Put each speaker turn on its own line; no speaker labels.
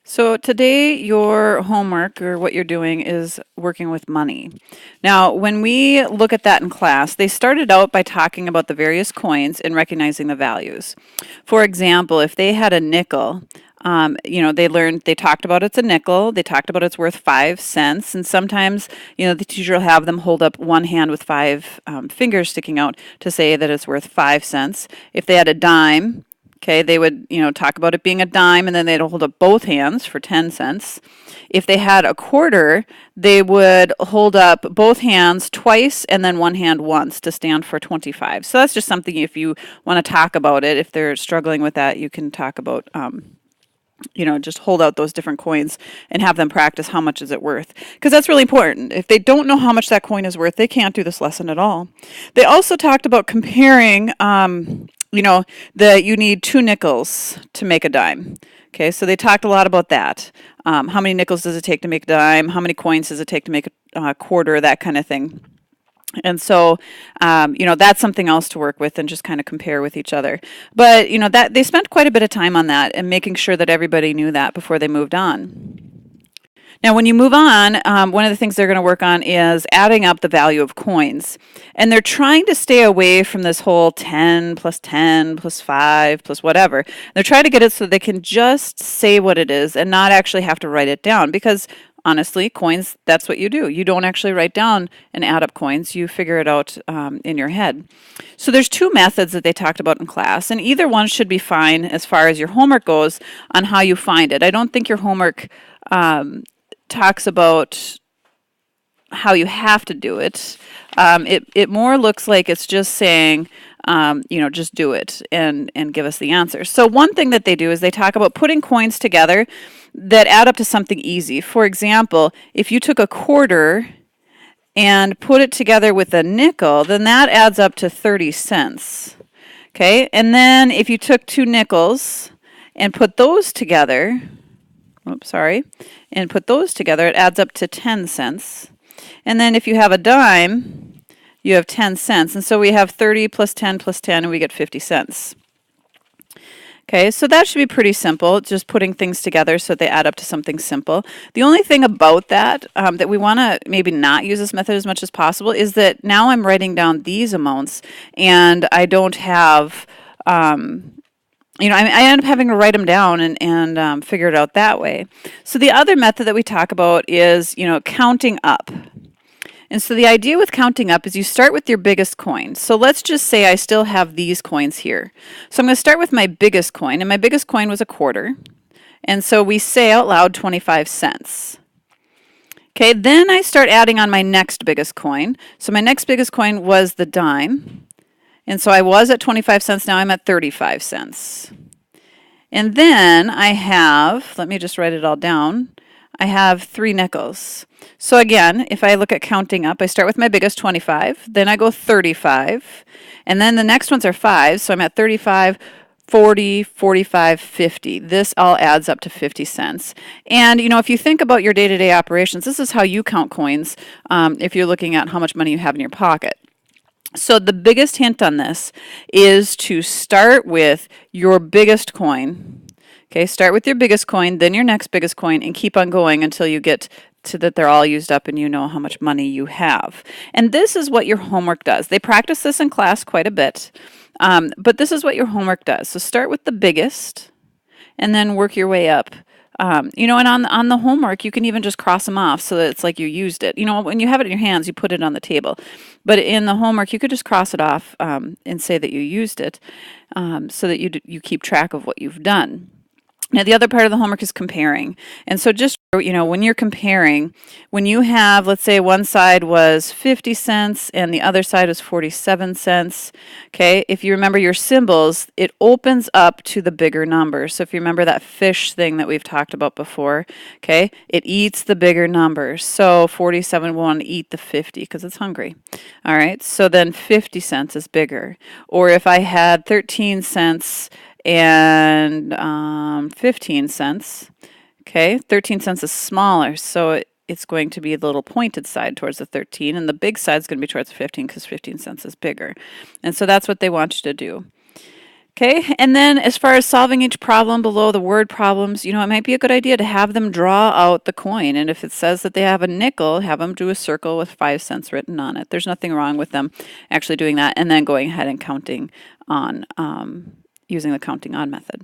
So today your homework or what you're doing is working with money. Now, when we look at that in class, they started out by talking about the various coins and recognizing the values. For example, if they had a nickel, they talked about it's a nickel, they talked about it's worth 5 cents, and sometimes, the teacher will have them hold up one hand with five fingers sticking out to say that it's worth 5 cents. If they had a dime, okay, they would, talk about it being a dime and then they'd hold up both hands for 10 cents. If they had a quarter, they would hold up both hands twice and then one hand once to stand for 25. So that's just something if you want to talk about it. If they're struggling with that, you can talk about, just hold out those different coins and have them practice how much is it worth. Because that's really important. If they don't know how much that coin is worth, they can't do this lesson at all. They also talked about comparing, that you need 2 nickels to make a dime. Okay, so they talked a lot about that. How many nickels does it take to make a dime? How many coins does it take to make a quarter? That kind of thing. And so, that's something else to work with and just kind of compare with each other. But, that they spent quite a bit of time on that and making sure that everybody knew that before they moved on. Now, when you move on, one of the things they're going to work on is adding up the value of coins. And they're trying to stay away from this whole 10 plus 10 plus 5 plus whatever. They're trying to get it so they can just say what it is and not actually have to write it down because honestly, coins, that's what you do. You don't actually write down and add up coins. You figure it out in your head. So there's 2 methods that they talked about in class, and either one should be fine as far as your homework goes on how you find it. I don't think your homework talks about how you have to do it. It more looks like it's just saying, just do it and give us the answer. So one thing that they do is they talk about putting coins together that add up to something easy. For example, if you took a quarter and put it together with a nickel, then that adds up to 30 cents. Okay, and then if you took 2 nickels and put those together, and put those together, it adds up to 10 cents. And then if you have a dime, you have 10 cents. And so we have 30 plus 10 plus 10, and we get 50 cents. Okay, so that should be pretty simple, just putting things together so they add up to something simple. The only thing about that, that we want to maybe not use this method as much as possible, is that now I'm writing down these amounts, and I don't have... I end up having to write them down and figure it out that way. So the other method that we talk about is, counting up. And so the idea with counting up is you start with your biggest coin. So let's just say I still have these coins here. So I'm going to start with my biggest coin, and my biggest coin was a quarter. And so we say out loud 25 cents. Okay, then I start adding on my next biggest coin. So my next biggest coin was the dime. And so I was at 25 cents, now I'm at 35 cents. And then I have, let me just write it all down, I have 3 nickels. So again, if I look at counting up, I start with my biggest 25, then I go 35, and then the next ones are 5, so I'm at 35, 40, 45, 50. This all adds up to 50 cents. And, if you think about your day-to-day operations, this is how you count coins if you're looking at how much money you have in your pocket. So the biggest hint on this is to start with your biggest coin. Okay, start with your biggest coin, then your next biggest coin, and keep on going until you get to that they're all used up and you know how much money you have. And this is what your homework does. They practice this in class quite a bit, but this is what your homework does. So start with the biggest and then work your way up. And on the homework, you can even just cross them off so that it's like you used it. When you have it in your hands, you put it on the table. But in the homework, you could just cross it off and say that you used it so that you keep track of what you've done. Now, the other part of the homework is comparing. And so just, when you're comparing, when you have, let's say one side was 50 cents and the other side was 47 cents, okay, if you remember your symbols, it opens up to the bigger number. So if you remember that fish thing that we've talked about before, okay, it eats the bigger number. So 47 will want to eat the 50 because it's hungry. All right, so then 50 cents is bigger. Or if I had 13 cents and 15 cents. Okay, 13 cents is smaller, so it's going to be the little pointed side towards the 13, and the big side is going to be towards the 15 because 15 cents is bigger. And so that's what they want you to do. Okay, and then as far as solving each problem below the word problems, it might be a good idea to have them draw out the coin. And if it says that they have a nickel, have them do a circle with 5 cents written on it. There's nothing wrong with them actually doing that and then going ahead and counting on using the counting on method.